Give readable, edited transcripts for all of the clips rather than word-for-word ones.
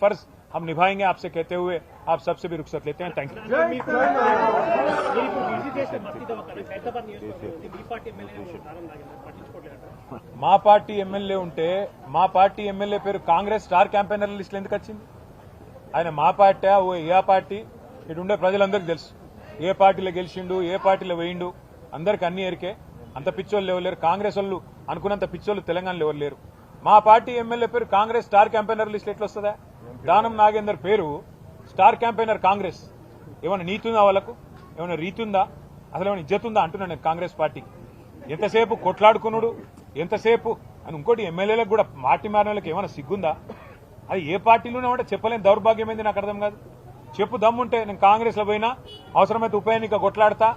फर्ज हम निभाएंगे आपसे कहते हुए आप सबसे भी रुखसत लेते हैं। Thank you. మా పార్టీ ఎమ్మెల్యే ఉంటే మా పార్టీ ఎమ్మెల్యే పేరు కాంగ్రెస్ స్టార్ క్యాంపెయినర్ లిస్ట్ ఎందుకు వచ్చింది? ఆయన మా పార్టీ ఓ ఏ పార్టీ ఇటు ఉండే ప్రజలందరికీ తెలుసు ఏ పార్టీలో గెలిచిండు ఏ పార్టీలో వేయిండు అందరికి అన్ని ఎరికే. అంత పిచ్చోళ్ళు ఎవరు లేరు. కాంగ్రెస్ వాళ్ళు అనుకున్నంత పిచ్చోళ్ళు తెలంగాణలో ఎవరు లేరు. మా పార్టీ ఎమ్మెల్యే పేరు కాంగ్రెస్ స్టార్ క్యాంపెయినర్ లిస్ట్ ఎట్లా వస్తుందా? దానం నాగేందర్ పేరు స్టార్ క్యాంపెయినర్ కాంగ్రెస్. ఏమైనా నీతి ఉందా వాళ్ళకు? ఏమైనా రీతి ఉందా? అసలు ఏమైనా ఇజ్జత్ ఉందా అంటున్నాను నేను కాంగ్రెస్ పార్టీకి. ఎంతసేపు కొట్లాడుకున్నాడు ఎంతసేపు అని ఇంకోటి ఎమ్మెల్యేలకు కూడా పార్టీ మారిన వాళ్ళకి ఏమైనా సిగ్గుందా? అది ఏ పార్టీలోనే ఉంటే చెప్పలేని దౌర్భాగ్యం ఏంది నాకు అర్థం కాదు. చెప్పు దమ్ముంటే నేను కాంగ్రెస్ లో పోయినా అవసరమైతే ఉప ఎన్నిక కొట్లాడతా.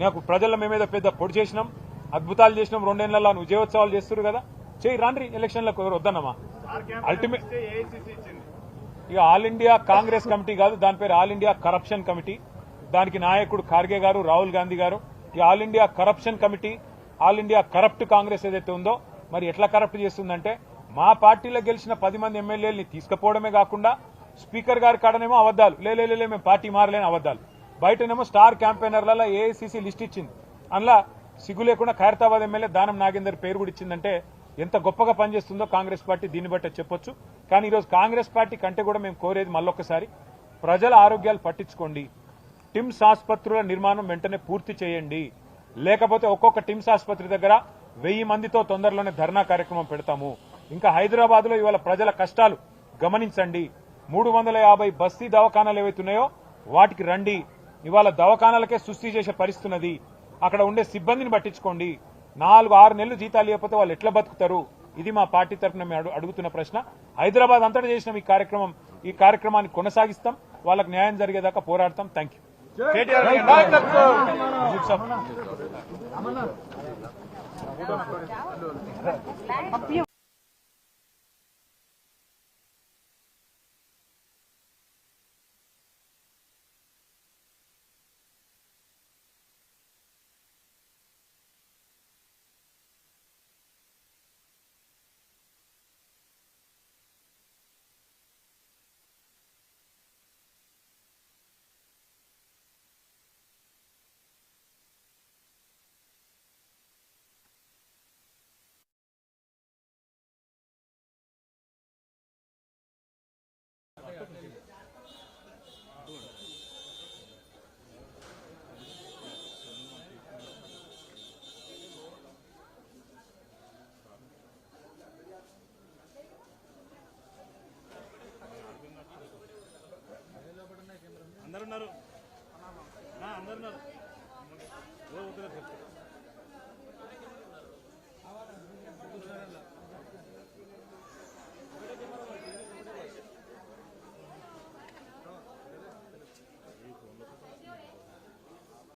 నాకు ప్రజల మేమేద పెద్ద పొడి చేసినాం అద్భుతాలు చేసినాం 2 ఏళ్లలో విజయోత్సవాలు చేస్తారు కదా చేయి రాండ్రి ఎలక్షన్లకు ఎవరు వద్దన్నమా. అల్టిమేట్ ఇక ఆల్ ఇండియా కాంగ్రెస్ కమిటీ కాదు దాని పేరు ఆల్ ఇండియా కరప్షన్ కమిటీ. దానికి నాయకుడు ఖార్గే గారు రాహుల్ గాంధీ గారు. ఈ all India corruption committee all India corrupt Congress ఏదైతే ఉందో మరి ఎట్లా కరప్ట్ చేస్తుందంటే మా పార్టీలో గెలిచిన 10 మంది ఎమ్మెల్యేలని తీసుకుపోవడమే కాకుండా స్పీకర్ గారి కాడనేమో అబద్దాలు లేలే మేము పార్టీ మారలేని అబద్దాలు బయటనేమో స్టార్ క్యాంపెయినర్ల ఏఐసీసీ లిస్ట్ ఇచ్చింది. అందులో సిగ్గు లేకుండా ఖైరతాబాద్ ఎమ్మెల్యే దానం నాగేందర్ పేరు కూడా ఇచ్చిందంటే ఎంత గొప్పగా పనిచేస్తుందో కాంగ్రెస్ పార్టీ దీన్ని బట్టే చెప్పొచ్చు. కానీ ఈరోజు కాంగ్రెస్ పార్టీ కంటే కూడా మేము కోరేది మళ్ళొక్కసారి ప్రజల ఆరోగ్యాలు పట్టించుకోండి. టిమ్స్ ఆసుపత్రుల నిర్మాణం వెంటనే పూర్తి చేయండి. లేకపోతే ఒక్కొక్క టిమ్స్ ఆసుపత్రి దగ్గర 1000 మందితో తొందరలోనే ధర్నా కార్యక్రమం పెడతాము. ఇంకా హైదరాబాద్ లో ఇవాళ ప్రజల కష్టాలు గమనించండి. 350 బస్తీ దవాఖానాలు ఏవైతున్నాయో వాటికి రండి. ఇవాళ దవాఖానాలకే సుస్థి చేసే పరిస్థితున్నది. అక్కడ ఉండే సిబ్బందిని పట్టించుకోండి. 4-6 నెలలు జీతాలు ఇవ్వకపోతే వాళ్ళు ఎట్లా బతుకుతారు? ఇది మా పార్టీ తరఫున మేము అడుగుతున్న ప్రశ్న. హైదరాబాద్ అంతటా చేసిన ఈ కార్యక్రమాన్ని కొనసాగిస్తాం. వాళ్ళకి న్యాయం జరిగేదాకా పోరాడతాం. Thank you. అందరున్నారు.